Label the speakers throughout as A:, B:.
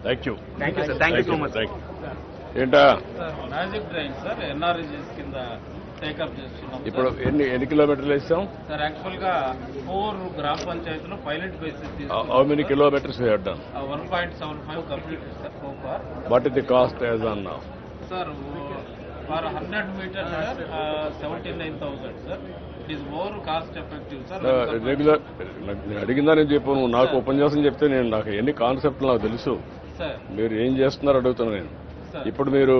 A: Thank you
B: sir. Thank you so much.
A: ఏంటా
C: magic drain sir ఎన్ఆర్ఎస్ఎస్ కింద take up చేస్తున్నాం.
A: ఇప్పుడు ఎన్ని కిలోమీటర్లు వేస్తాం?
C: సార్ యాక్చువల్ గా 4 గ్రామ పంచాయతీలో pilot basis
A: how many kilometres we have done?
C: 1.75 completed sir so far.
A: What is the cost as on now?
C: Sir for 100 meters sir 79,000 sir. It is more cost effective sir.
A: Regular నేను అడిగిందా నేను చెప్పాను, నువ్వు నాకు ఉపన్యాసం చెప్తే నేను నాకు ఎన్ని కాన్సెప్ట్లు నాకు తెలుసు.
C: సార్
A: మీరు ఏం చేస్తున్నారు అడుగుతున్నా నేను.
C: సార్
A: ఇప్పుడు మీరు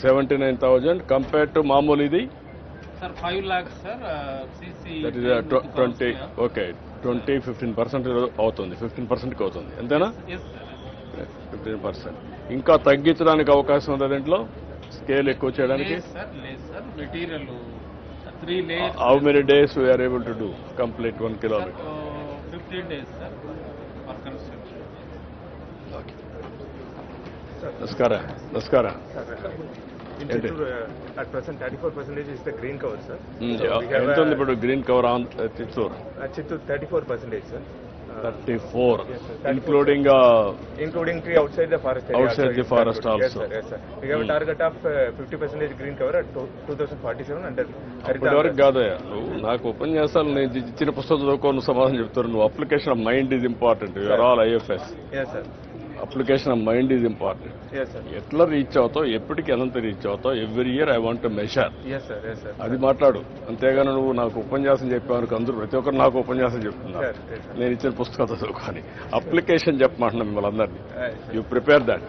A: 79,000 కంపేర్ టు మామూలు ఇది
C: sir 5 lakhs sir CC
A: that is 20 okay 15% అవుతుంది, 15%కి అవుతుంది అంతేనా? 15%. ఇంకా తగ్గించడానికి అవకాశం ఉంది దీంట్లో, స్కేల్ ఎక్కువ చేయడానికి.
C: లేదు sir material 3 layers.
A: How many days we are able to do complete 1 kilometer?
C: 15 days sir for construction.
A: నమస్కారం.
D: In Chittoor, at present 34% is the green cover, sir.
A: ఎంత ఉంది ఇప్పుడు green cover on Chittoor?
D: At Chittoor 34%, sir.
A: 34,
D: yes, sir.
A: including
D: Tree outside the forest area.
A: Outside the forest also.
D: Yes, sir. We have a target of 50% green cover at 2047 under.
A: ఇప్పటివరకు కాదయ్యా, నువ్వు నాకు ఉపన్యాసాలు నేను ఇచ్చిన పుస్తకం చదువుకో, నువ్వు సమాధానం చెప్తారు. నువ్వు application of mind is important. You are all IFS.
D: Yes, sir.
A: Application of mind is important.
D: Yes, sir.
A: ఎట్లా రీచ్ అవుతావు, ఎప్పటికి ఎంత రీచ్ అవుతావు, every year I want to measure.
D: Yes, sir. Yes, sir.
A: అది మాట్లాడు. అంతేగాని నువ్వు నాకు ఉపన్యాసం చెప్పావు, అందరూ ప్రతి ఒక్కరు నాకు ఉపన్యాసం చెప్తున్నారు.
D: Yes, sir.
A: నేను ఇచ్చిన పుస్తకం చదువుకొని అప్లికేషన్ చెప్పమంటున్నా మిమ్మల్ని అందరినీ. You prepare that.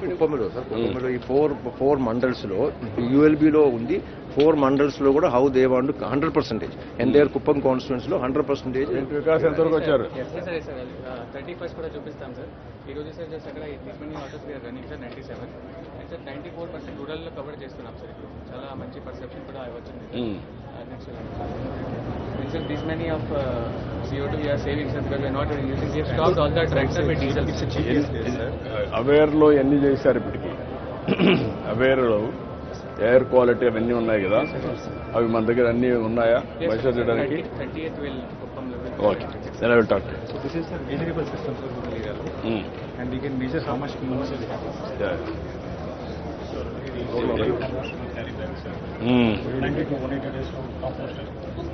E: కుప్పంలో సార్, కుప్పంలో ఈ ఫోర్ మండల్స్ లో యూఎల్బీలో ఉంది. 4 మండల్స్ లో కూడా how they want 100%. And there Kuppam constituencies లో 100%.
A: వికాస్ ఎంతవరకు వచ్చారు?
F: సరే సార్ 31st కూడా చూపిస్తాం సార్. ఈ రోజు సార్ జస్ట్ అక్కడ money orders running sir 97 and sir 94% రూరల్లో కవర్ చేస్తున్నాం సార్. ఇప్పుడు చాలా మంచి పర్సెప్షన్ కూడా వచ్చింది. Next sir this many of CO2 we are saving sir because we are not using. We have stopped all the tractor with diesel.
A: అవేర్లో ఎన్ని చేశారు ఇప్పటికి? అవేర్లో ఎయిర్ క్వాలిటీ అవన్నీ ఉన్నాయి కదా, అవి మన దగ్గర అన్ని ఉన్నాయా మెజర్ చేయడానికి?
F: 38th will Kuppam level.
A: Okay, then I will talk.
D: So this is the measurable system for rural area, and we can measure how much moisture we have.
A: Yeah.
D: 90 to 180 days for compost.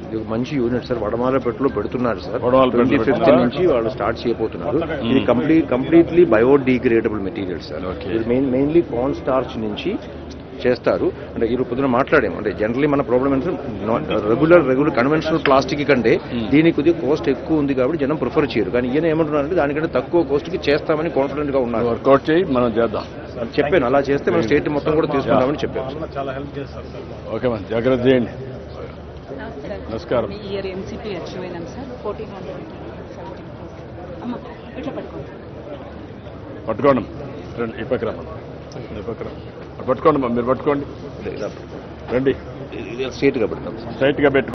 E: ఇది ఒక మంచి unit sir. వడమాలపేటలో పెడుతున్నారు sir.
A: వడమాలపేటలో
E: 25th నుంచి వాళ్ళు start చేయబోతున్నారు. ఇది completely biodegradable material sir. ఇది mainly corn starch నుంచి చేస్తారు. అంటే ఈ పొద్దున మాట్లాడాము, అంటే జనరల్లీ మన ప్రాబ్లం ఏంటంటే రెగ్యులర్ కన్వెన్షనల్ ప్లాస్టిక్ కంటే దీనికి కొద్దిగా కాస్ట్ ఎక్కువ ఉంది కాబట్టి జనం ప్రిఫర్ చేయరు. కానీ ఈయన ఏమంటున్నారంటే దానికంటే తక్కువ కాస్ట్కి చేస్తామని కాన్ఫిడెంట్ గా ఉన్నారు.
A: వర్కౌట్ చేయి, మనం చేద్దాం
E: చెప్పాను. అలా చేస్తే మనం స్టేట్ మొత్తం కూడా తీసుకుందామని చెప్పాను.
D: చాలా హెల్ప్ చేస్తారు సార్.
A: ఓకే మన జాగ్రత్త చేయండి. నమస్కారం.
G: ఇయర్ ఎంసీపీ అచీవ్ అయినాం సార్. 1470 అమ్మ ఇట్లా
A: పట్టుకోండి రండి, ఈ పక్కన పట్టుకోండి, మీరు పట్టుకోండి రండి,
E: స్ట్రేట్ గా పెడతాం.
A: స్ట్రైట్ గా పెట్టు.